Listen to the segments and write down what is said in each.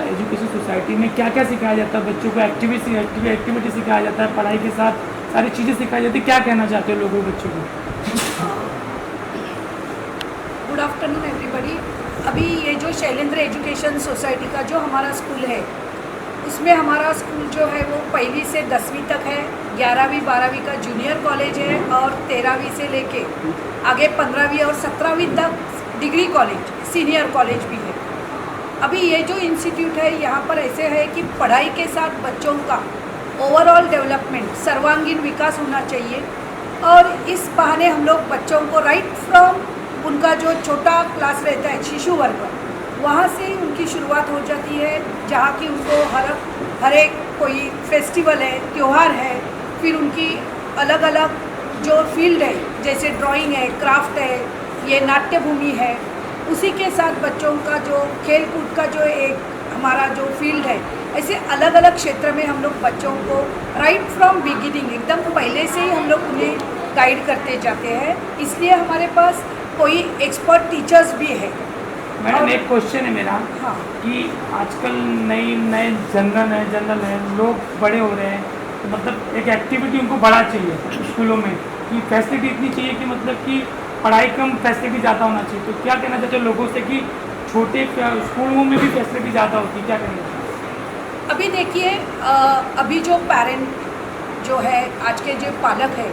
Education society में क्या क्या सिखाया जाता है बच्चों को? एक्टिविटी सिखाया जाता है, पढ़ाई के साथ सारी चीज़ें सिखाई जाती है। क्या कहना चाहते हो लोगों बच्चों को? Good afternoon everybody. अभी ये जो शैलेंद्र एजुकेशन सोसाइटी का जो हमारा स्कूल है, उसमें हमारा स्कूल जो है वो 1वीं से 10वीं तक है, 11वीं 12वीं का जूनियर कॉलेज है और 13वीं से लेके आगे 15वीं और 17वीं तक डिग्री कॉलेज, सीनियर कॉलेज भी है। अभी ये जो इंस्टीट्यूट है यहाँ पर ऐसे है कि पढ़ाई के साथ बच्चों का ओवरऑल डेवलपमेंट, सर्वांगीण विकास होना चाहिए। और इस बहाने हम लोग बच्चों को राइट फ्रॉम उनका जो छोटा क्लास रहता है, शिशु वर्ग, वहाँ से ही उनकी शुरुआत हो जाती है, जहाँ की उनको हर एक कोई फेस्टिवल है, त्यौहार है, फिर उनकी अलग अलग जो फील्ड है, जैसे ड्राइंग है, क्राफ्ट है, ये नाट्य भूमि है, उसी के साथ बच्चों का जो खेल कूद का जो एक हमारा जो फील्ड है, ऐसे अलग अलग क्षेत्र में हम लोग बच्चों को राइट फ्रॉम बिगिनिंग एकदम पहले से ही हम लोग उन्हें गाइड करते जाते हैं। इसलिए हमारे पास कोई एक्सपर्ट टीचर्स भी है। मैडम एक क्वेश्चन है मेरा, हाँ, कि आजकल नए जनरल है, लोग बड़े हो रहे हैं, तो मतलब एक एक्टिविटी उनको बढ़ा चाहिए स्कूलों में, कि फैसिलिटी इतनी चाहिए कि मतलब कि पढ़ाई कम फैसिलिटी ज़्यादा होना चाहिए। तो क्या कहना चाहते हो लोगों से कि छोटे स्कूलों में भी फैसिलिटी ज़्यादा होती है? क्या कहना चाहते हैं? अभी देखिए, अभी जो पेरेंट जो है, आज के जो पालक है,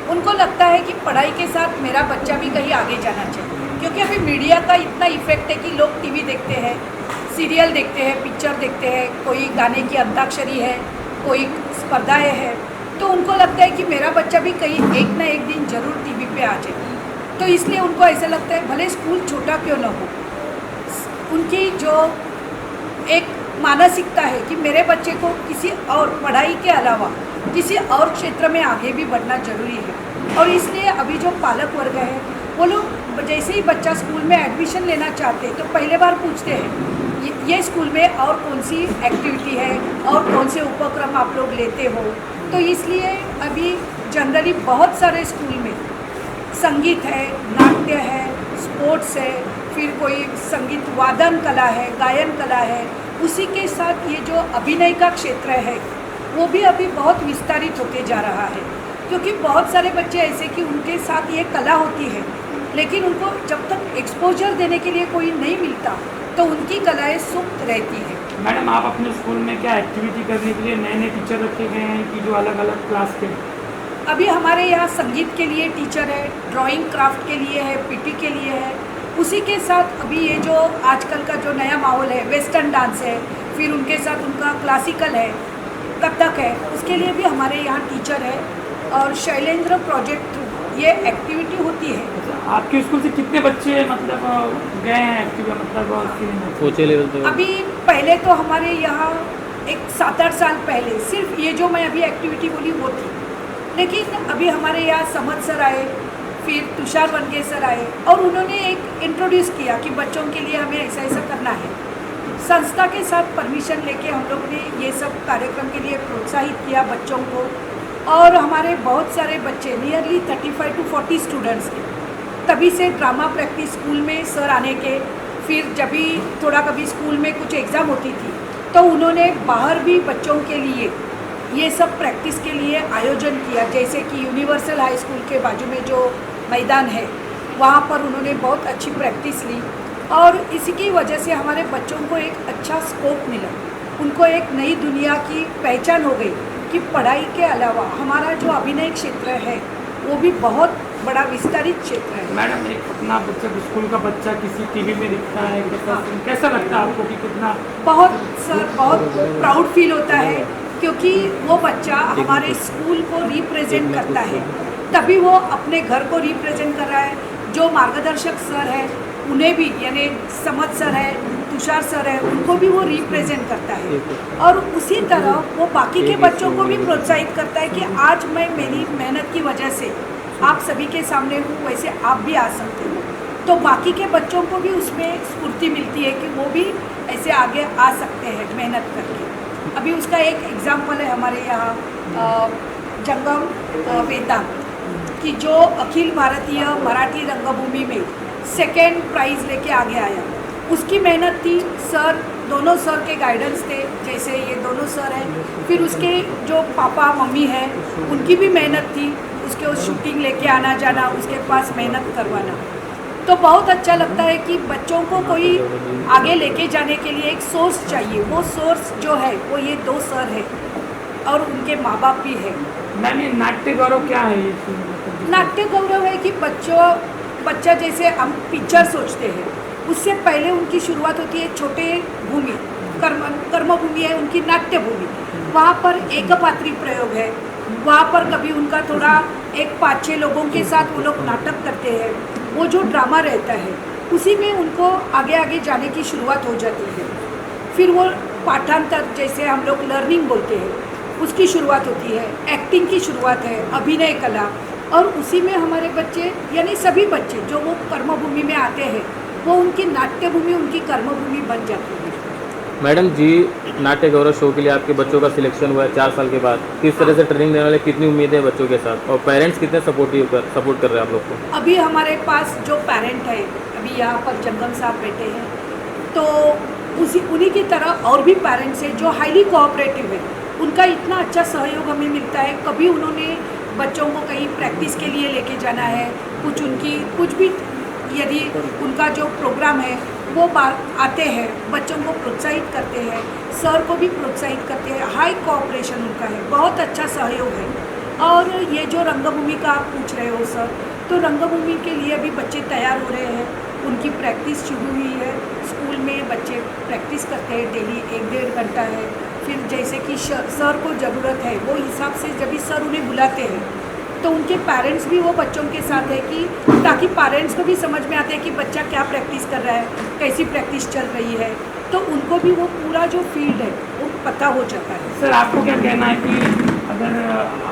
उनको लगता है कि पढ़ाई के साथ मेरा बच्चा भी कहीं आगे जाना चाहिए, क्योंकि अभी मीडिया का इतना इफेक्ट है कि लोग टीवी देखते हैं, सीरियल देखते हैं, पिक्चर देखते हैं, कोई गाने की अंताक्षरी है, कोई स्पर्धाएँ है, तो उनको लगता है कि मेरा बच्चा भी कहीं एक ना एक दिन ज़रूर टीवी पे आ जाए। तो इसलिए उनको ऐसा लगता है भले स्कूल छोटा क्यों ना हो, उनकी जो एक मानसिकता है कि मेरे बच्चे को किसी और पढ़ाई के अलावा किसी और क्षेत्र में आगे भी बढ़ना जरूरी है। और इसलिए अभी जो पालक वर्ग है, वो लोग जैसे ही बच्चा स्कूल में एडमिशन लेना चाहते हैं तो पहले बार पूछते हैं ये स्कूल में और कौन सी एक्टिविटी है और कौन से उपक्रम आप लोग लेते हो। तो इसलिए अभी जनरली बहुत सारे स्कूल में संगीत है, नाट्य है, स्पोर्ट्स है, फिर कोई संगीत वादन कला है, गायन कला है, उसी के साथ ये जो अभिनय का क्षेत्र है वो भी अभी बहुत विस्तारित होते जा रहा है। क्योंकि बहुत सारे बच्चे ऐसे कि उनके साथ ये कला होती है, लेकिन उनको जब तक एक्सपोजर देने के लिए कोई नहीं मिलता तो उनकी कलाएं सुप्त रहती है। मैडम आप अपने स्कूल में क्या एक्टिविटी करने के लिए नए टीचर रखे गए हैं कि जो अलग अलग क्लास के? अभी हमारे यहाँ संगीत के लिए टीचर है, ड्राइंग क्राफ्ट के लिए है, पीटी के लिए है। उसी के साथ अभी ये जो आजकल का जो नया माहौल है, वेस्टर्न डांस है, फिर उनके साथ उनका क्लासिकल है, कथक है, उसके लिए भी हमारे यहाँ टीचर है। और शैलेंद्र प्रोजेक्ट थ्रू ये एक्टिविटी होती है। आपके स्कूल से कितने बच्चे मतलब गए हैं एक्टिविटी, मतलब ऊंचे लेवल तक? अभी पहले तो हमारे यहाँ एक 7-8 साल पहले सिर्फ ये जो मैं अभी एक्टिविटी बोली वो थी, लेकिन अभी हमारे यहाँ समद सर आए, फिर तुषार बनगे सर आए और उन्होंने एक इंट्रोड्यूस किया कि बच्चों के लिए हमें ऐसा ऐसा करना है। संस्था के साथ परमिशन लेके हम लोग ने ये सब कार्यक्रम के लिए प्रोत्साहित किया बच्चों को। और हमारे बहुत सारे बच्चे, नियरली 35 to 40 स्टूडेंट्स थे। तभी से ड्रामा प्रैक्टिस स्कूल में सर आने के, फिर जब भी थोड़ा कभी स्कूल में कुछ एग्ज़ाम होती थी तो उन्होंने बाहर भी बच्चों के लिए ये सब प्रैक्टिस के लिए आयोजन किया। जैसे कि यूनिवर्सल हाई स्कूल के बाजू में जो मैदान है, वहाँ पर उन्होंने बहुत अच्छी प्रैक्टिस ली और इसी की वजह से हमारे बच्चों को एक अच्छा स्कोप मिला। उनको एक नई दुनिया की पहचान हो गई कि पढ़ाई के अलावा हमारा जो अभिनय क्षेत्र है वो भी बहुत बड़ा विस्तारित क्षेत्र है। मैडम एक अपना बच्चा, स्कूल का बच्चा किसी टीवी में दिखता है, कैसा लगता है आपको कि कितना? बहुत सर, बहुत प्राउड फील होता है, क्योंकि वो बच्चा हमारे स्कूल को रिप्रेजेंट करता है, तभी वो अपने घर को रिप्रेजेंट कर रहा है। जो मार्गदर्शक सर है उन्हें भी, यानी समद सर है, तुषार सर है, उनको भी वो रिप्रेजेंट करता है। और उसी तरह वो बाकी के बच्चों को भी प्रोत्साहित करता है कि आज मैं मेरी मेहनत की वजह से आप सभी के सामने हूँ, वैसे आप भी आ सकते हो। तो बाकी के बच्चों को भी उसमें स्फूर्ति मिलती है कि वो भी ऐसे आगे आ सकते हैं मेहनत करके। अभी उसका एक एग्जाम्पल है हमारे यहाँ जंगम वेदांत कि जो अखिल भारतीय मराठी रंगभूमि में 2nd प्राइज़ लेके आगे आया। उसकी मेहनत थी, सर दोनों सर के गाइडेंस थे, जैसे ये दोनों सर हैं, फिर उसके जो पापा मम्मी हैं उनकी भी मेहनत थी, उसके उस शूटिंग लेके आना जाना, उसके पास मेहनत करवाना। तो बहुत अच्छा लगता है कि बच्चों को कोई आगे लेके जाने के लिए एक सोर्स चाहिए। वो सोर्स जो है वो ये दो सर है और उनके माँ बाप भी है। मैम ये नाट्य गौरव क्या है ये? नाट्य गौरव है कि बच्चा जैसे हम पिक्चर सोचते हैं, उससे पहले उनकी शुरुआत होती है छोटे भूमि, कर्मभूमि है उनकी, नाट्य भूमि। वहाँ पर एक पात्री प्रयोग है, वहाँ पर कभी उनका थोड़ा एक 5-6 लोगों के साथ वो लोग नाटक करते हैं, वो जो ड्रामा रहता है उसी में उनको आगे आगे जाने की शुरुआत हो जाती है। फिर वो पाठांतर, जैसे हम लोग लर्निंग बोलते हैं, उसकी शुरुआत होती है, एक्टिंग की शुरुआत है, अभिनय कला, और उसी में हमारे बच्चे यानी सभी बच्चे जो वो कर्मभूमि में आते हैं वो उनकी नाट्य भूमि, उनकी कर्मभूमि बन जाती है। मैडम जी, नाट्य गौरव शो के लिए आपके बच्चों का सिलेक्शन हुआ है 4 साल के बाद, किस तरह से ट्रेनिंग देने वाले, कितनी उम्मीदें हैं बच्चों के साथ, और पेरेंट्स कितने सपोर्ट कर रहे हैं आप लोग को? अभी हमारे पास जो पेरेंट है, अभी यहाँ पर जंगम साहब बैठे हैं, तो उन्हीं की तरह और भी पेरेंट्स हैं जो हाईली कोऑपरेटिव है। उनका इतना अच्छा सहयोग हमें मिलता है। कभी उन्होंने बच्चों को कहीं प्रैक्टिस के लिए लेके जाना है, कुछ भी यदि उनका जो प्रोग्राम है वो आते हैं, बच्चों को प्रोत्साहित करते हैं, सर को भी प्रोत्साहित करते हैं। हाई कोऑपरेशन उनका है, बहुत अच्छा सहयोग है। और ये जो रंगभूमि का आप पूछ रहे हो सर, तो रंगभूमि के लिए अभी बच्चे तैयार हो रहे हैं, उनकी प्रैक्टिस शुरू हुई है। स्कूल में बच्चे प्रैक्टिस करते हैं, डेली 1-1.5 घंटा है। फिर जैसे कि सर को ज़रूरत है, वो हिसाब से जब भी सर उन्हें बुलाते हैं तो उनके पेरेंट्स भी वो बच्चों के साथ है, कि ताकि पेरेंट्स को भी समझ में आते हैं कि बच्चा क्या प्रैक्टिस कर रहा है, कैसी प्रैक्टिस चल रही है, तो उनको भी वो पूरा जो फील्ड है वो पता हो जाता है। सर आपको क्या कहना है कि अगर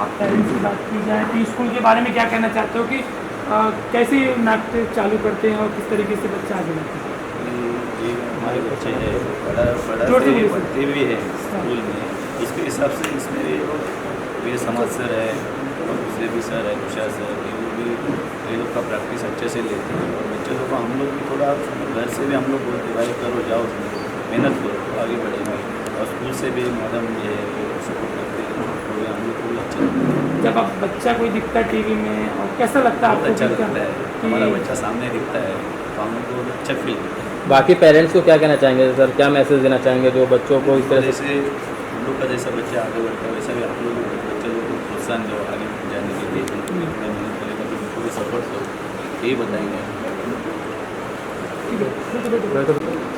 आप पेरेंट्स की बात की जाए तो स्कूल के बारे में क्या कहना चाहते हो कि कैसे नाट्य चालू करते हैं और किस तरीके से बच्चा आगे बढ़ते हैं? जी, हमारे बच्चे हैं बड़ा से पढ़ते भी हैं स्कूल में, उसके हिसाब से इसमें वीर समाज सर है और दूसरे भी सर है, तुषार सर, ये लोग का प्रैक्टिस अच्छे से लेते हैं। और बच्चे लोग को हम लोग भी थोड़ा घर से भी हम लोग बोलते भाई करो, जाओ, मेहनत करो, आगे बढ़ेंगे। और स्कूल से भी मैडम ये सपोर्ट करते हैं, तो हम लोग को भी अच्छा लगता है। जब आप बच्चा कोई दिखता है टीवी में और कैसा लगता है बहुत आपको? अच्छा लगता है, हमारा कि बच्चा सामने दिखता है तो हम लोग को अच्छा फील होता है। बाकी पेरेंट्स को क्या कहना चाहेंगे सर, क्या मैसेज देना चाहेंगे जो बच्चों को इस तरह से? जैसे हम लोग का जैसा बच्चा आगे बढ़ता है वैसा भी आप लोग बच्चे लोग को प्रोत्साहन दो आगे जाने के लिए, मेहनत करेगा तो उनको भी सपोर्ट दो, यही बताएंगे।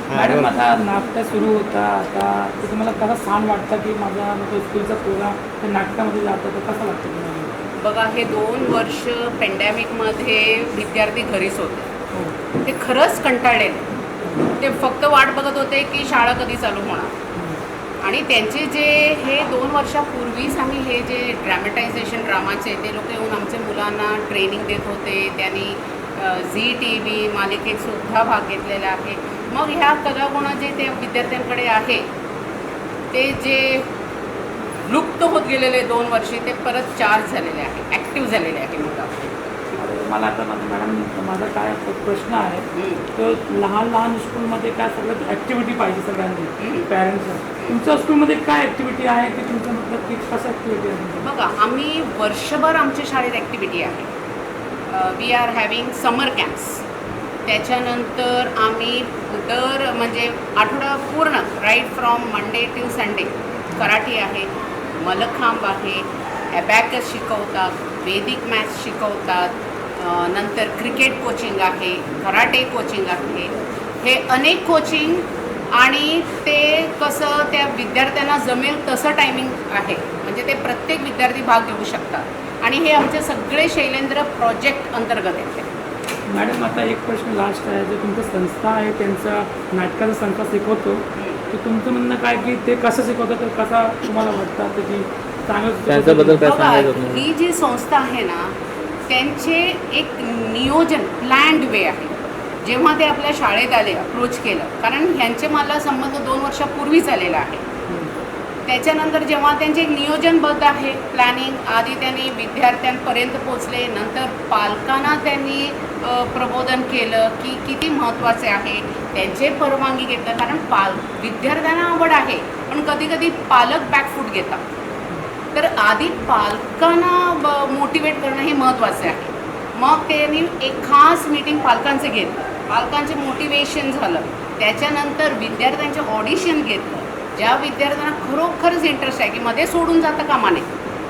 मॅडम आता नाट्य सुरू होता, आता तर तुम्हाला कसं छान वाटतं की माझा स्कूलचा प्रोग्राम ते नाटकामध्ये जातं, तर कसं वाटतं तुम्हाला? बघा, हे 2 वर्ष पॅन्डेमिकमध्ये विद्यार्थी घरीच होते, ते खरंच कंटाळलेले, ते फक्त वाट बघत होते की शाळा कधी चालू होणार। आणि त्यांचे जे हे 2 वर्षापूर्वीच आम्ही हे जे ड्रॅमटायझेशन ड्रामाचे ते लोक येऊन आमच्या मुलांना ट्रेनिंग देत होते, त्यांनी झी TV मालिकेतसुद्धा भाग घेतलेला आहे। मग ह्या कलागुण जे त्या विद्यार्थ्यांकडे आहे, ते जे लुप्त होत गेलेले 2 वर्षी, ते परत चार्ज झालेले आहे, ॲक्टिव्ह झालेले आहे मुलं। मला आता मॅडम माझा काय प्रश्न आहे, तो लहान स्कूलमध्ये काय सगळं ॲक्टिव्हिटी पाहिजे सगळ्यांनी, पॅरेंट्सला तुमच्या स्कूलमध्ये काय ॲक्टिव्हिटी आहे की तुमचं मतलब की कसं ॲक्टिव्हिटी आहे? बघा, आम्ही वर्षभर आमच्या शाळेत ॲक्टिव्हिटी आहे। We are having summer camps, त्याच्यानंतर आम्ही म्हणजे आठवडा पूर्ण right from Monday to Sunday karate आहे, मलखांब आहे, ॲबॅकस शिकवतात, वेदिक मॅथ्स शिकवतात, नंतर क्रिकेट कोचिंग आहे, कराटे कोचिंग आहे, हे अनेक कोचिंग, आणि ते कसं त्या विद्यार्थ्यांना जमेल तसं टायमिंग आहे, म्हणजे ते प्रत्येक विद्यार्थी भाग घेऊ शकतात। आणि हे आमचे सगळे शैलेंद्र प्रोजेक्ट अंतर्गत येते। मॅडम आता एक प्रश्न लास्ट आहे, जो तुमचं संस्था आहे त्यांचा नाटकाचा संस्था शिकवतो, तर तुमचं म्हणणं काय की ते कसं शिकवतं, तर कसा तुम्हाला वाटतं की चांगलं त्यांच्याबद्दल काय बघा, सांगायचं तुम्हाला? ही जी संस्था आहे ना, त्यांचे एक नियोजन प्लॅन्ड वे आहे। जेव्हा ते आपल्या शाळेत आले, अप्रोच केलं, कारण ह्यांचे मला संबंध 2 वर्षापूर्वीच आलेला आहे, त्याच्यानंतर जेव्हा त्यांचे एक नियोजनबद्ध आहे प्लॅनिंग, आधी त्यांनी विद्यार्थ्यांपर्यंत पोचले, नंतर पालकांना त्यांनी प्रबोधन केलं की किती महत्त्वाचे आहे, त्यांचे परवानगी घेतलं. कारण विद्यार्थ्यांना आवड आहे, पण कधीकधी पालक बॅकफूट घेतात. तर आधी पालकांना मोटिवेट करणं हे महत्त्वाचं आहे. मग त्यांनी एक खास मीटिंग पालकांचं घेतलं, पालकांचे मोटिवेशन झालं, त्याच्यानंतर विद्यार्थ्यांचे ऑडिशन घेतलं. ज्या विद्यार्थ्यांना खरोखरच इंटरेस्ट आहे की मध्ये सोडून जातं कामा नये,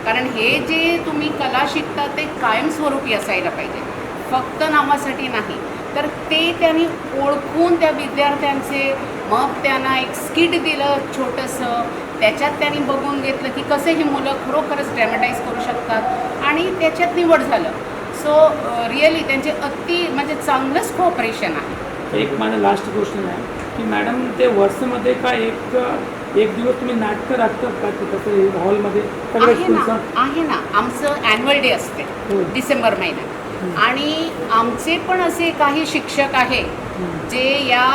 कारण हे जे तुम्ही कला शिकता ते कायमस्वरूपी असायला पाहिजे, फक्त नावासाठी नाही. तर ते त्यांनी ओळखून त्या विद्यार्थ्यांचे, मग त्यांना एक स्किट दिलं छोटंसं, त्याच्यात त्यांनी बघून घेतलं की कसे ही मुलं खरोखरच ड्रॅमटाईज करू शकतात आणि त्याच्यात निवड झालं. सो रिअली त्यांचे म्हणजे चांगलंच कोऑपरेशन आहे. एक माझा लास्ट क्वेश्चन आहे की मॅडम ते वर्षामध्ये का एक दिवस तुम्ही नाटकं राखतात का की तसं हॉलमध्ये सगळ्या स्कूलचं? आहे ना, आमचं ॲन्युअल डे असते डिसेंबर महिन्यात, आणि आमचे पण असे काही शिक्षक आहे जे या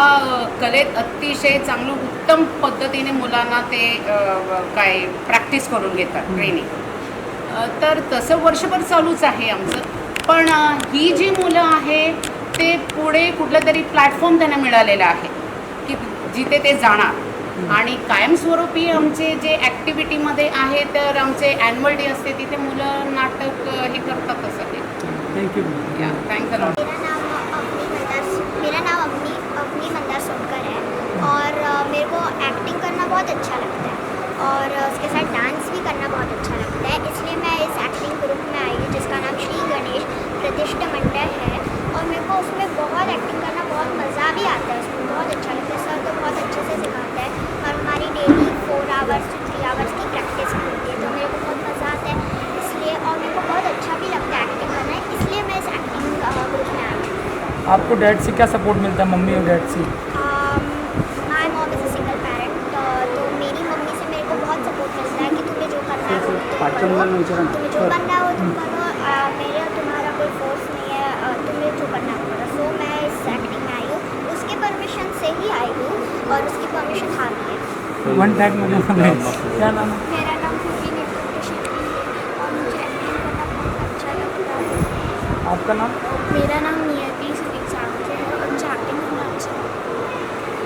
कलेत अतिशय चांगलं उत्तम पद्धतीने मुलांना ते काय प्रॅक्टिस करून घेतात, ट्रेनिंग. तर तसं वर्षभर चालूच आहे आमचं. पण ही जी मुलं आहे ते पुढे कुठलं तरी प्लॅटफॉर्म त्यांना मिळालेला आहे की जिथे ते जाणार. आणि कायमस्वरूपी आमचे जे ॲक्टिव्हिटीमध्ये आहे, तर आमचे ॲन्युअल डे असते तिथे मुलं नाटक हे करतातच आहे. थँक्यू. या थँक्स अ लॉट. मेरा नाम अवनी मंदार सोनकर है और मेरे को एक्टिंग करना बहुत अच्छा लगता है और उसके साथ डांस भी करना बहुत अच्छा लगता है. इसलिए मैं इस एक्टिंग ग्रुप में आई हूँ जिसका नाम श्री गणेश प्रतिष्ठा मंडल है और मेरे को उसमें बहुत एक्टिंग करना बहुत मज़ा भी आता है. उसमें बहुत अच्छा लगता है. सर तो बहुत अच्छे से सिखाता है और हमारी डेली 4 आवर्स to 3 आवर्स की प्रैक्टिस होती है, तो मेरे को बहुत मज़ा आता है इसलिए. और मेरे को बहुत अच्छा भी लगता है एक्टिंग करना, इसलिए मैं इस एक्टिंग ग्रुप में आई हूँ. आपको डैड से क्या सपोर्ट मिलता है, मम्मी और डैड से? My mom is a single parent, तो मेरी मम्मी से मेरे को बहुत सपोर्ट मिलता है कि तुम्हें जो करना है वो तुम करो, तुम्हें जो करना है वो तुम करो, मेरे तुम्हारा कोई फोर्स नहीं है, तुम्हें जो करना है करो. सो मैं इस एक्टिंग में आई हूँ, उसके परमिशन से ही आई हूँ और उसकी परमिशन हाथ है. वन टैग में क्या नाम है? मेरा नाम खुशी नेतृत्व शेट्टी है और मुझे एक्टिंग करना बहुत अच्छा लगता है. आपका नाम? मेरा नाम नियति सावंत है और मुझे एक्टिंग करना अच्छा लगता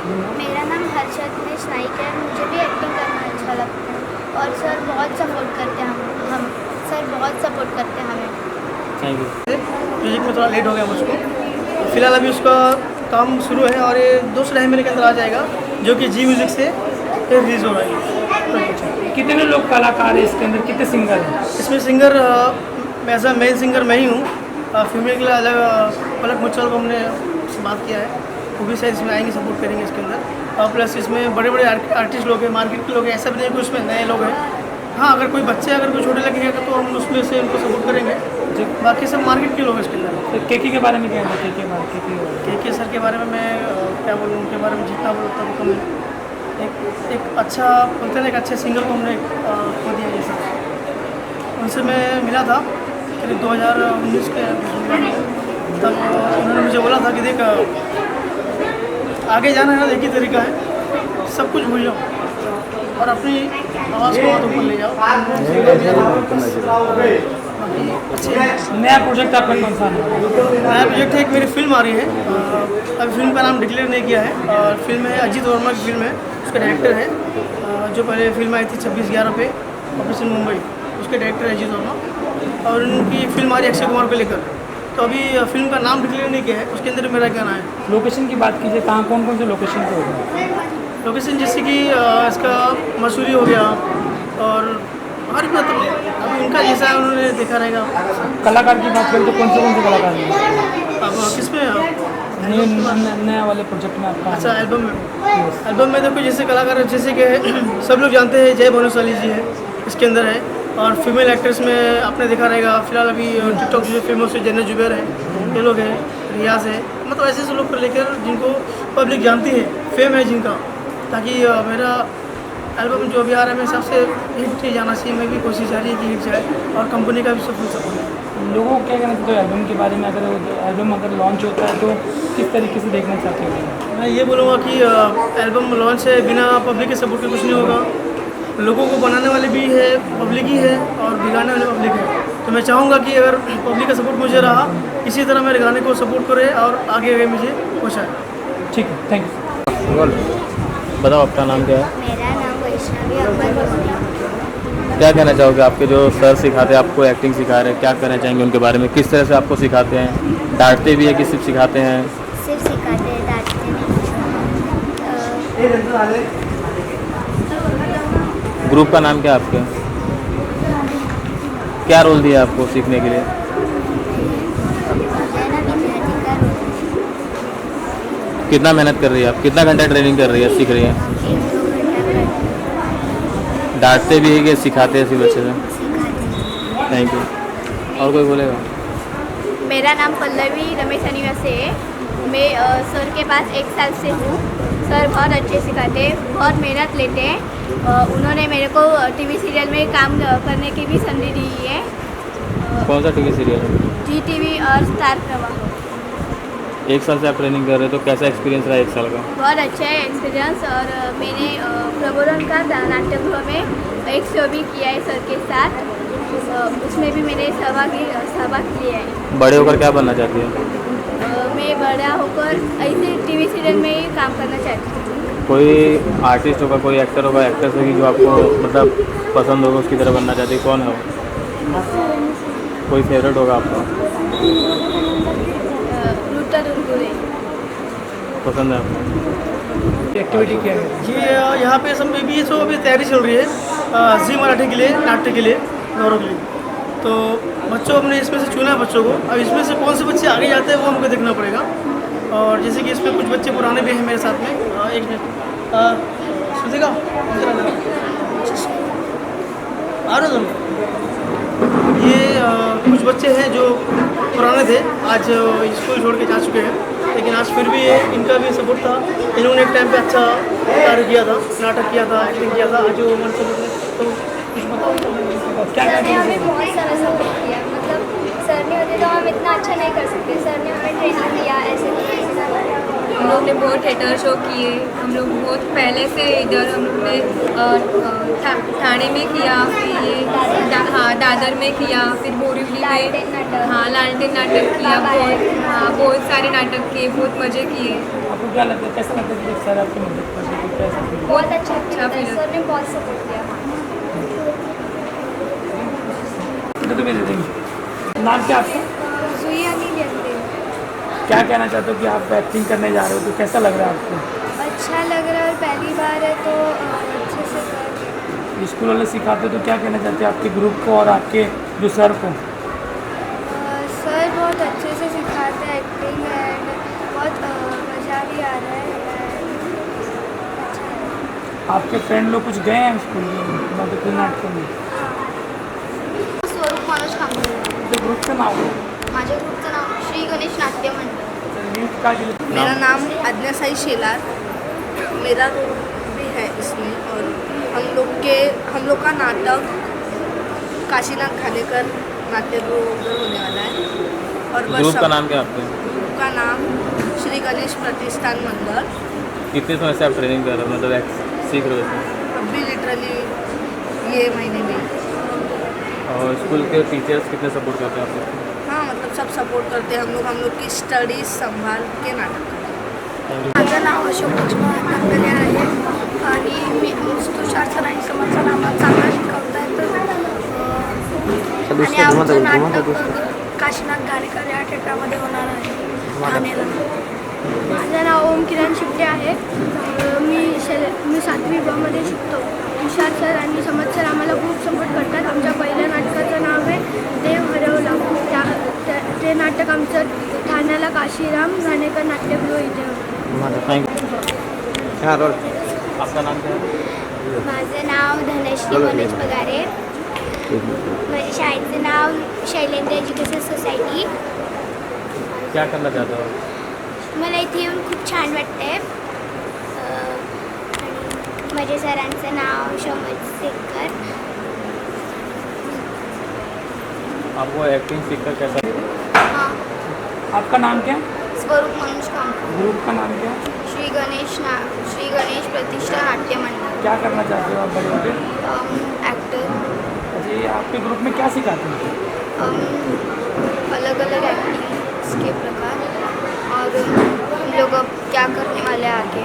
है. मेरा नाम हर्षद नाइक है, मुझे भी एक्टिंग करना अच्छा लगता है और सर बहुत सपोर्ट करते हैं हम सर बहुत सपोर्ट करते हैं हमें. Thank you. म्यूजिक में थोड़ा लेट हो गया मुझको, फिलहाल अभी उसका काम शुरू है और ये 2 महीने महीने के अंदर आ जाएगा, जो कि जी म्यूजिक से रिलीज़ हो रहा है. कितने लोग कलाकार हैं इसके अंदर, कितने सिंगर हैं? इसमें singer as a main singer मैं ही हूँ. फीमेल के लिए अलग पलक मुच्छल को हमने से बात किया है, वो भी शायद इसमें आएंगे, सपोर्ट करेंगे इसके अंदर. और प्लस इसमें बड़े बड़े आर्टिस्ट लोग हैं, मार्केट के लोग हैं, ऐसा भी नहीं कि उसमें नए लोग हैं. हाँ, अगर कोई बच्चे अगर कोई छोटे लगेंगे तो हम उसमें से उनको सपोर्ट करेंगे. बाकी सब मार्केट के लोग हैं इसके अंदर. तो केके के बारे में क्या है? के सर के बारे में मैं क्या बोलूँ, उनके बारे में जितना बोलता हूँ कम है. एक अच्छा बोलते हैं, एक अच्छे सिंगर को हमने खो दिया. जैसे उनसे मैं मिला था करीब 2019 के, तब उन्होंने मुझे बोला था कि देख आगे जाना है ना, एक ही तरीका है, सब कुछ भूल जाओ और अपनी आवाज़ को बहुत ऊपर ले जाओ. नया प्रोजेक्ट आपका कौन सा है? नया प्रोजेक्ट है, एक मेरी फिल्म आ रही है. अभी फिल्म का नाम डिक्लेयर नहीं किया है और फिल्म है अजीत वर्मा की फिल्म है, उसका डायरेक्टर है. जो पहले फिल्म आई थी 26/11 पे ऑपरेशन मुंबई, उसके डायरेक्टर है अजीत वर्मा और उनकी फिल्म आ रही है अक्षय कुमार को लेकर. तो अभी फिल्म का नाम डिक्लेयर नहीं किया है, उसके अंदर मेरा गाना है. लोकेशन की बात कीजिए, कहाँ कौन कौन से लोकेशन पे होगा? लोकेशन जैसे कि इसका मसूरी हो गया और हर मतलब अभी उनका जैसा है उन्होंने देखा रहेगा. कलाकार की बात करें तो कौन से कलाकार हैं अब किस में नया वाले प्रोजेक्ट में आपका? अच्छा, एल्बम में देखो जैसे कलाकार जैसे कि सब लोग जानते हैं जय भानुशाली जी है इसके अंदर है. और फीमेल एक्ट्रेस में आपने देखा रहेगा फिलहाल अभी टिकटॉक जो फेमस है जन्नत जुबैर है, ये लोग हैं, रियाज है, मतलब ऐसे ऐसे लोग को लेकर जिनको पब्लिक जानती है, फेम है जिनका, ताकि मेरा एल्बम जो अभी आ रहा है मेरे हिसाब से हिट जाना चाहिए. मैं भी कोशिश जा रही है कि हिट जाए और कंपनी का भी सब कुछ सपोर्ट है. लोगों को क्या कहना चाहते हो एल्बम के बारे में? अगर एल्बम अगर लॉन्च होता है तो किस तरीके से देखना चाहते हो? मैं ये बोलूँगा कि एल्बम लॉन्च है बिना पब्लिक के सपोर्ट के कुछ नहीं होगा. लोगों को बनाने वाले भी है, पब्लिक ही है, और बिगाड़ने वाले पब्लिक है। तो मैं चाहूँगा कि अगर पब्लिक का सपोर्ट मुझे रहा, इसी तरह मेरे गाने को सपोर्ट करे और आगे आगे मुझे पहुँचाए। ठीक है, थैंक यू। बोल, बताओ आपका नाम क्या है? मेरा नाम वैष्णवी अकबर। क्या कहना चाहोगे? आपके जो सर सिखाते हैं, आपको एक्टिंग सिखा रहे हैं, क्या कहना चाहेंगे उनके बारे में? किस तरह से आपको सिखाते हैं? डांटते भी है कि सिर्फ सिखाते हैं? सिर्फ सिखाते हैं, डांटते नहीं। ग्रुप का नाम क्या है आपके? क्या रोल दिया आपको सीखने के लिए? मुझे ना विद्यार्थी का रोल कितना मेहनत कर रही है आप? कितना घंटा ट्रेनिंग कर रही है, सीख रही है? 1-2 घंटा डांटते भी है कि सिखाते हैं सिर्फ अच्छे से? सिखाते हैं। Thank you. और कोई बोलेगा? मेरा नाम पल्लवी रमेश निवासी है। मैं सर के पास 1 साल से हूँ। सर बहुत अच्छे सिखाते हैं, बहुत मेहनत लेते हैं। उन्होंने मेरे को टीवी सीरियल में काम करने की भी संधि दी है। कौन सा टीवी सीरियल है? GTV और स्टार प्रवाह। 1 साल से आप ट्रेनिंग कर रहे हो, तो कैसा एक्सपीरियंस रहा 1 साल का? बहुत अच्छा है एक्सपीरियंस। और मैंने प्रबोधन का नाट्यगृह में एक शो भी किया है सर के साथ। उसमें भी मैंने सहभाग लिया है। बड़े होकर क्या बनना चाहती है? मैं बड़ा होकर ऐसे टीवी सीरियल में ही काम करना चाहती हूँ। कोई आर्टिस्ट होगा, कोई एक्टर होगा, एक्ट्रेस होगी जो आपको मतलब पसंद होगा, उसकी तरह बनना चाहती है? कौन है वो? कोई फेवरेट होगा आपका? रूटा दुर्गुरे। पसंद है आपको? एक्टिविटी क्या है? ये यहाँ पे सब भी जो अभी तैयारी चल रही है जी मराठी के लिए, नाट्य के लिए, गौरव के लिए। तो बच्चों हमने इसमें से चुना है बच्चों को। अब इसमें से कौन से बच्चे आगे जाते हैं वो हमको देखना पड़ेगा। और जैसे कि इसमें कुछ बच्चे पुराने भी हैं मेरे साथ में। एक मिनट सुधेगा आ रहे तुम? ये कुछ बच्चे हैं जो पुराने थे, आज स्कूल छोड़ के जा चुके हैं, लेकिन आज फिर भी इनका भी सपोर्ट था। इन्होंने एक टाइम पे अच्छा कार्य किया था, नाटक किया था, एक्टिंग किया था। आज जो हमारे सपोर्ट है, तो कुछ बताओ क्या सर ने क्या हमें बहुत सारा सपोर्ट किया। मतलब सर नहीं होते तो हम इतना अच्छा नहीं कर सकते। सर ने हमें ट्रेनिंग दिया ऐसे हम लोग ने बहुत थिएटर शो किए। हम लोग बहुत पहले से इधर हम लोग ने ठाणे में किया, फिर ये हाँ दादर में किया, फिर बोरीवली में हाँ लालटेन नाटक किया। बहुत सारे नाटक किए, बहुत मज़े किए। आपको क्या लगता है, कैसा लगता है कि सर आपकी मदद कर रहे हैं? कैसा feel? बहुत अच्छा फील सर ने बहुत सपोर्ट किया। तो तुम्हें दे देंगे। नाम क्या आपका? सुई अनिल यंदे। क्या कहना चाहते हो कि आप एक्टिंग करने जा रहे हो, तो कैसा लग रहा है आपको? अच्छा लग रहा है और पहली बार है तो अच्छे से कर रही हूँ। स्कूल वाले सिखाते हो तो क्या कहना चाहते हैं आपके ग्रुप को और आपके जो सर को? सर बहुत अच्छे से सिखाते हैं एक्टिंग एंड बहुत मज़ा भी आ रहा है। अच्छा है। आपके फ्रेंड लोग कुछ गए हैं स्कूल में मतलब नाटकों में? स्वरूप मनोज कांबळे। तो ग्रुप का नाव है? माझ्या ग्रुपचं नाव श्री गणेश नाट्य मंडळ। न्यूज का दिलं? मेरा नाम आज्ञासाई शेलार। मेरा रोल भी है इसमें। और हम लोग का नाटक काशीनाथ खानेकर नाट्यगृह उधर होने वाला है। और बस ग्रुप का नाम क्या है आपके? ग्रुप का नाम श्री गणेश प्रतिष्ठान मंडल। कितने समय से आप ट्रेनिंग कर रहे हो, मतलब सीख रहे हो इसमें? अभी लिटरली ये महीने में। और स्कूल के टीचर्स कितने सपोर्ट करते हैं आपको? हाँ मतलब सब सपोर्ट करते हैं। हम लोग की स्टडीज संभाल के नाटक करते हैं। माझं नाव अशोक लक्ष्मण टाकले आहे आणि मी तुषार सर आणि समर्थ सर आम्हाला चांगलं शिकवत आहेत। आणि आमचं नाटक काशीनाथ घाणेकर या थिएटरमध्ये होणार आहे ठाण्याला। माझं नाव ओम किरण शिपटे आहे। मी 7वी ब मध्ये शिकतो। तुषार सर आणि समर्थ सर आम्हाला खूप सपोर्ट करतात। आमच्या पहिल्या नाटकाचं नाव आहे देव हरवला। ते नाटक आमचं ठाण्याला काशीराम घाणेकर नाट्यगृह इथे होतं। Thank you. आपका नाम क्या है? माझं नाव धनश्री मनोज पगारे। माझ्या शाळेचं नाव शैलेंद्र एज्युकेशन सोसायटी। क्या करना चाहते हो? मला इथे येऊन खूप छान वाटते। माझ्या सरांचं नाव शोमज शेखर। आपको एक्टिंग सीखकर कैसा? हाँ आपका नाम क्या? स्वरूप मनुष्य कामकर। ग्रुप का नाम क्या है? श्री गणेश प्रतिष्ठा नाट्य मंडल। क्या करना चाहते हो आप बड़े होकर? एक्टर। जी, आपके ग्रुप में क्या सिखाते हैं? अलग अलग एक्टिंग्स के प्रकार और हम लोग अब क्या करने वाले हैं आगे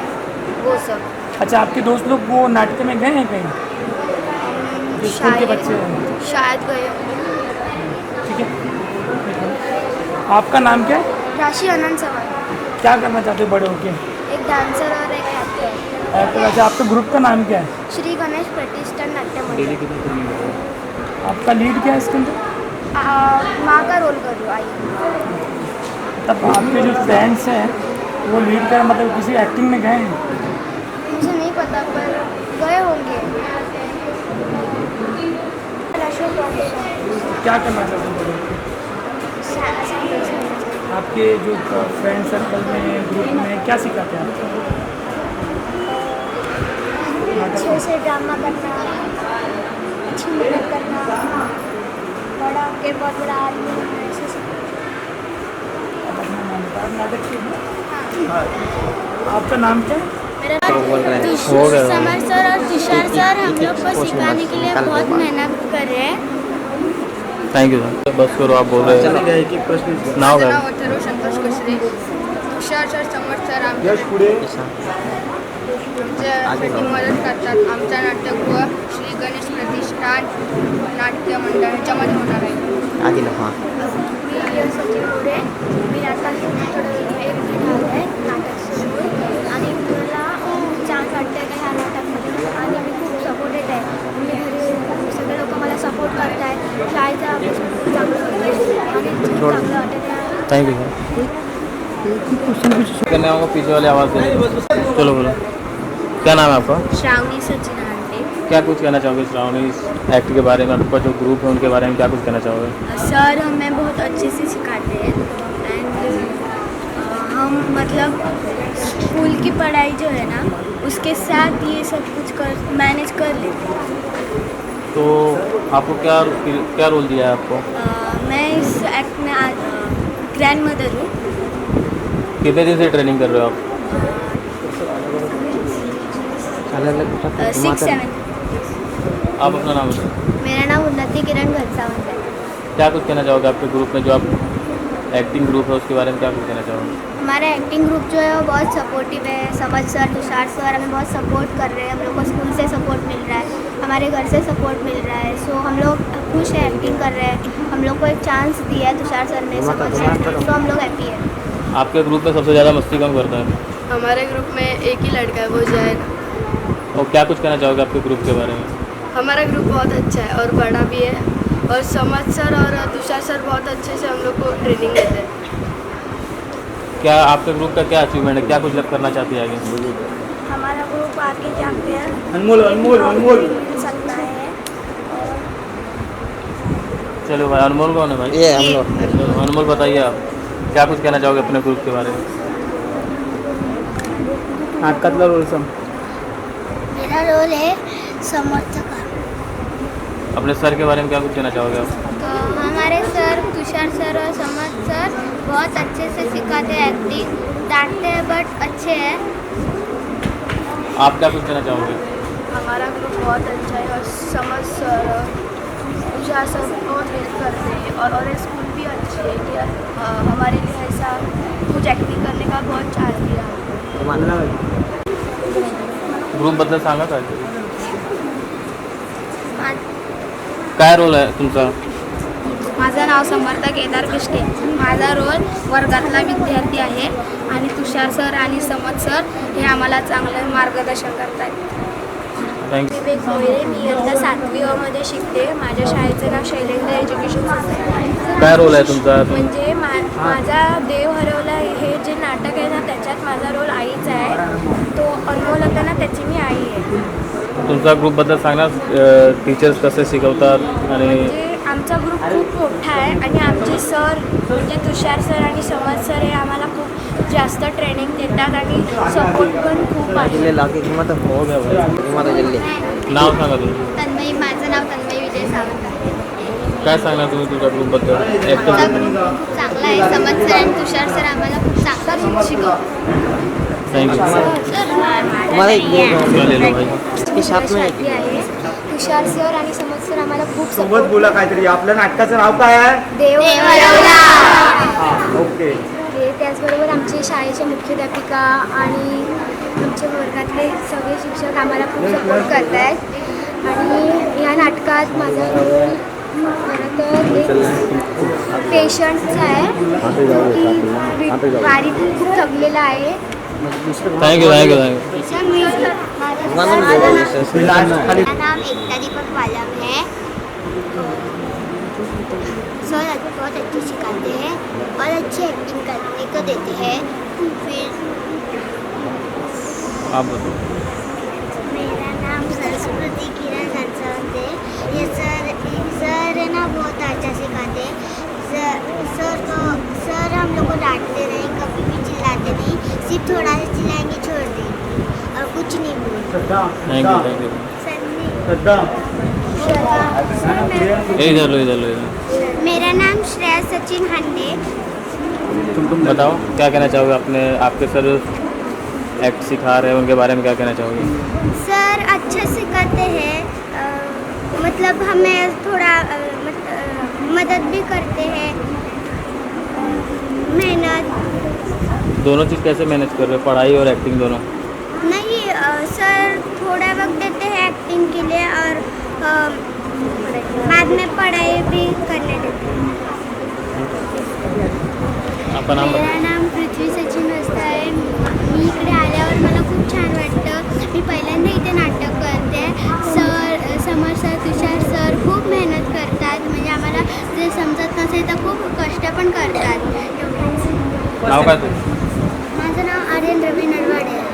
वो सब। अच्छा, आपके दोस्त लोग वो नाट्य में गए हैं कहीं? जो स्कूल के बच्चे हैं? शायद गए। ठीक है। आपका नाम क्या है? राशि अनंत सवाल। क्या करना चाहते हो बड़े होके? एक डांसर और एक एक्टर। एक्टर। अच्छा, आपके ग्रुप का नाम क्या है? श्री गणेश प्रतिष्ठान नाट्य मंडल। आपका लीड क्या है इसके अंदर? माँ का रोल कर लो आई। तब आपके जो फ्रेंड्स हैं वो लीड कर मतलब किसी एक्टिंग में गए हैं? मुझे नहीं पता पर गए होंगे। क्या करना चाहते हो बड़े होके? आपके जो फ्रेंड सर्कल में ग्रुप में क्या सिखाते हैं अच्छे से ड्रामा करना, अच्छी मेहनत करना, बड़ा के बहुत बड़ा आदमी बनना, ऐसे सब। आपका नाम क्या है? मेरा समर सर और तुषार सर हम लोग को सिखाने के लिए बहुत मेहनत कर रहे हैं। Thank you sir. बस करो, आप बोल रहे हैं नाव माझं नाव अथर्व संतोष कसरे. तुषार सर समर्थ सर आमच्या मदत करतात. आमचा नाट्यगृह श्री गणेश प्रतिष्ठान नाट्य मंडळ ह्याच्यामध्ये होणार आहे. मी सचिन पुढे मी आता थोडं एक झालं आहे नाटक सुरू आणि मला छान वाटतं आहे ह्या नाटकमध्ये आणि मी खूप सपोर्टेड आहे. मी घरी सगळे लोक मला सपोर्ट करत आहे. शाळेचा अभ्यास चांगलं होतं आणि खूप चांगलं वाटत आहे. Thank you sir. करने वालों को पीछे वाले आवाज़ दे. चलो बोलो, क्या नाम है आपका? श्रावणी सचिन आंटे. क्या कुछ कहना चाहोगे श्रावणी एक्ट के बारे में? आपका जो ग्रुप है उनके बारे में क्या कुछ कहना चाहोगे? सर हमें बहुत अच्छे से सिखाते हैं एंड हम मतलब स्कूल की पढ़ाई जो है ना उसके साथ ये सब कुछ कर मैनेज कर लेते हैं. तो आपको क्या रोल दिया है आपको? मैं इस एक्ट में आज ग्रैंड मदर हूँ. कितने दिन से ट्रेनिंग कर रहे हो आप? 6-7. आप अपना नाम बताओ. मेरा नाम उन्नति किरण घनसावंत है. क्या कुछ कहना चाहोगे आपके ग्रुप में जो आप एक्टिंग ग्रुप है उसके बारे में क्या कुछ कहना चाहोगे? हमारा एक्टिंग ग्रुप जो है वो बहुत सपोर्टिव है. समझ सर तुषार सर हमें बहुत सपोर्ट कर रहे हैं. हम लोग को स्कूल से सपोर्ट मिल रहा है, हमारे घर से सपोर्ट मिल रहा है. सो हम लोग खुश है एक्टिंग कर रहे हैं. हम लोग को एक चांस दिया है तुषार सर ने, समझ सर, तो हम लोग हैप्पी है. आपके ग्रुप में सबसे ज़्यादा मस्ती कौन करता है? हमारे ग्रुप में एक ही लड़का है, वो जैन. और क्या कुछ कहना चाहोगे आपके ग्रुप के बारे में? हमारा ग्रुप बहुत अच्छा है और बड़ा भी है और समझ सर और तुषार सर बहुत अच्छे से हम लोग को ट्रेनिंग देते हैं. क्या आपके ग्रुप का क्या अचीवमेंट है? क्या कुछ करना चाहती है आगे? हमारा ग्रुप आगे जाके अनमोल अनमोल अनमोल मिल सकता है. चलो भाई, अनमोल कौन है भाई? ये हम लोग. चलो, अनमोल बताइए आप क्या कुछ कहना चाहोगे अपने ग्रुप के बारे में? नाटकातला रोल सम. मेरा रोल है समर्थक. अपने सर के बारे में क्या कुछ कहना चाहोगे आप? तो हमारे सर तुषार सर और समर्थ सर बहुत अच्छे से सिखाते हैं एक्टिंग. डांटते हैं बट अच्छे हैं. आप क्या कुछ कहना चाहोगे? हमारा ग्रुप बहुत अच्छा है और समझ सर तुषार सर बहुत हेल्प करते हैं और स्कूल भी अच्छी है कि हमारे लिए ऐसा कुछ एक्टिंग करने का बहुत चांस दिया. ग्रुप बद्दल सांगा काय? काय रोल आहे तुमचा? माझं नाव समर्थ केदार किष्टे. माझा रोल वर्गातला विद्यार्थी आहे आणि तुषार सर आणि समज सर हे आम्हाला चांगलं मार्गदर्शन करतात. थँक्यू. विवेक मोहिरे. मी आता 7वी मध्ये शिकते. माझ्या शाळेचं नाव शैलेंद्र एज्युकेशन सोसायटी. काय रोल आहे तुमचा? म्हणजे माझा देव हरवला हे जे नाटक आहे ना त्याच्यात माझा रोल आईचा आहे. तो अनमोल होता ना त्याची मी आई आहे. तुमचा ग्रुपबद्दल सांगणार, टीचर्स कसे शिकवतात आणि म्हणजे आमचा ग्रुप खूप मोठा आहे आणि आमचे सर म्हणजे तुषार सर आणि समज सर हे आम्हाला खूप जास्त ट्रेनिंग देतात आणि सपोर्ट पण खूप आहे. नाव सांगा तुमचं. माझं नाव तन्मयी विजय सावंत आहे. काय सांगणार तुम्ही तुमच्या ग्रुपबद्दल आमचा ॲक्टर ग्रुप खूप चांगला आहे. समज सर आणि तुषार सर आम्हाला खूप चांगलं शिकवतात. थँक्यू शादी आहे. तुषार सर आणि समज सर आम्हाला खूप सोबत बोला काहीतरी. आपल्या नाटकाचं नाव काय आहे? देव ओके. त्याचबरोबर आमचे शाळेचे मुख्याध्यापिका आणि आमच्या वर्गातले सगळे शिक्षक आम्हाला खूप सपोर्ट करत आहेत. आणि या नाटकात माझा रोल खरं तर एक पेशंटचा आहे की वारीत खूप थकलेला आहे. थँक्यू थँक्यू थँक्यू मेरा नाम एकता दीपक पालम है. सर बहुत अच्छे सिखाते हैं और अच्छी एक्टिंग करने को देते हैं. फिर आप बताओ. मेरा नाम सरस्वती किरण संसावंत है. ये सर है ना बहुत अच्छा सिखाते हैं. सर हम लोग को डांटते नहीं, कभी भी चिल्लाते नहीं, सिर्फ थोड़ा सा चिल्लाएंगे छोड़ देंगे और कुछ नहीं बोलते. थँक्यू थँक्यू इधर लो इधर लो इधर. मेरा नाम श्रेया सचिन हंडे. तुम बताओ क्या कहना चाहोगे अपने आपके सर एक्ट सिखा रहे हैं उनके बारे में क्या कहना चाहोगे? सर अच्छा सिखाते हैं. मतलब हमें थोड़ा मदद भी करते हैं. मेहनत दोनों चीज़ कैसे मैनेज कर रहे हो, पढ़ाई और एक्टिंग दोनों? नहीं. सर थोड़ा वक्त देते हैं एक्टिंग के लिए और बाद में पढ़ाई भी करने देते हैं. आपका नाम मेरा नाम पृथ्वी सचिन रस्ता आहे. मी इकडे आल्यावर मला खूप छान वाटतं. मी पहिल्यांदा इथे नाटक करते. Sir summer sir Tushar sir खूप मेहनत करतात. म्हणजे आम्हाला जे समजत नसेल तर खूप कष्ट पण करतात. नाव काय तुम? माझं नाव आर्यन रवी नरवाडे आहे.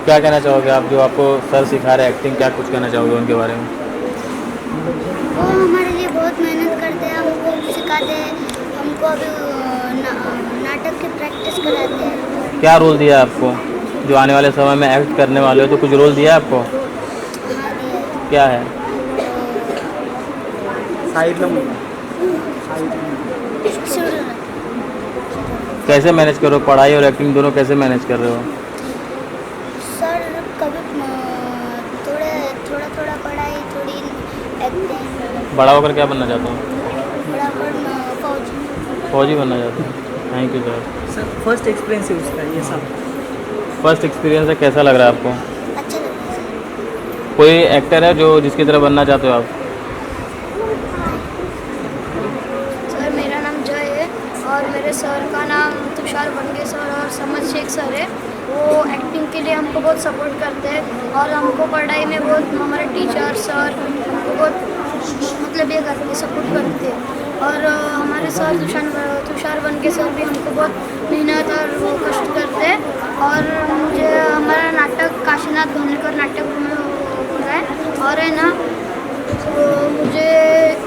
क्या कहना चाहोगे आप जो आपको सर सिखा रहे हैं एक्टिंग, क्या कुछ कहना चाहोगे उनके बारे में? वो हमारे लिए बहुत मेहनत करते हैं, हमको सिखाते हैं, हमको अभी नाटक की प्रैक्टिस कराते हैं. क्या रोल दिया आपको जो आने वाले समय में एक्ट करने वाले हो, तो कुछ रोल दिया आपको? हाँ दिया. क्या है? साईडला कैसे मैनेज करो पढ़ाई और एक्टिंग दोनों, कैसे मैनेज कर रहे हो? सर कभी थोड़ा पढ़ाई थोड़ी एक्टिंग. बड़ा होकर क्या बनना चाहते हो? बड़ा पर फौजी. फौजी बनना चाहते हो. Thank you sir. Sir first experience है उसका ये सब. फर्स्ट एक्सपीरियंस है, कैसा लग रहा है आपको? अच्छा लगा सर. कोई एक्टर है जो जिसकी तरह बनना चाहते हो आप? सर मेरा नाम जय है और मेरे सर का नाम तुषार बनगे सर और समझ शेख सर है. वो एक्टिंग के लिए हमको बहुत सपोर्ट करते हैं और हमको पढ़ाई में बहुत हमारे टीचर सर हमको बहुत मतलब ये करते सपोर्ट करते हैं. और हमारे सर तुषार बनगे सर भी हमको बहुत मेहनत और वो कष्ट करते हैं. और मुझे हमारा नाटक काशीनाथ घानेकर नाट्यगृह में हो रहा है. और है ना तो मुझे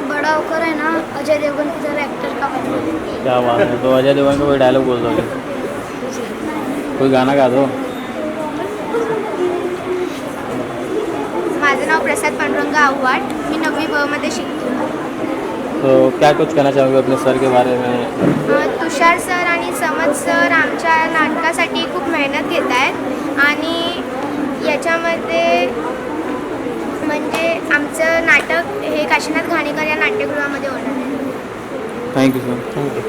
बड़ा होकर है ना अजय देवगन की तरह एक्टर का बनना है. क्या बात है. तो अजय देवगन का कोई डायलॉग बोल दोगे? कोई गाना गा दो. माझं नाव प्रसाद पांडुरंग आव्हाड. मी 9वी ब मध्ये शिकते. तो क्या कुछ कहना चाहोगे अपने सर के बारे में? तुषार सर आणि समज सर आमच्या नाटकासाठी खूप मेहनत घेत आहेत आणि याच्यामध्ये म्हणजे आमचं नाटक हे काशीनाथ घाणेकर या नाट्यगृहामध्ये होणार आहे. Thank you sir. थँक्यू.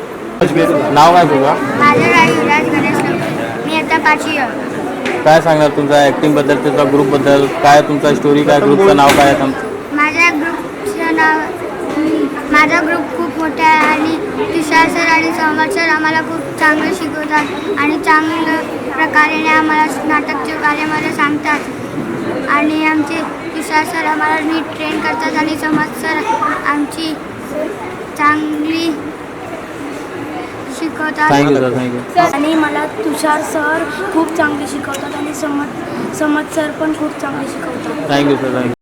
नाव काय तुझं? माझं नाव युवराज गणेश नवरे. मी आता 5वी आहे. काय सांगणार तुमचा ॲक्टिंगबद्दल, तुमचा ग्रुपबद्दल, काय तुमचा स्टोरी, काय ग्रुपचं नाव काय आहे? माझा ग्रुप खूप मोठा आहे आणि तुषार सर आणि समर सर आम्हाला खूप चांगलं शिकवतात आणि चांगल्या प्रकारे आम्हाला नाटकच्या बारेमध्ये सांगतात. आणि आमचे तुषार सर आम्हाला नीट ट्रेन करतात आणि समज सर आमची चांगली शिकवतात. Thank you sir. थँक्यू. आणि मला तुषार सर खूप चांगले शिकवतात आणि समज सर पण खूप चांगले शिकवतात. Thank you sir. थँक्यू.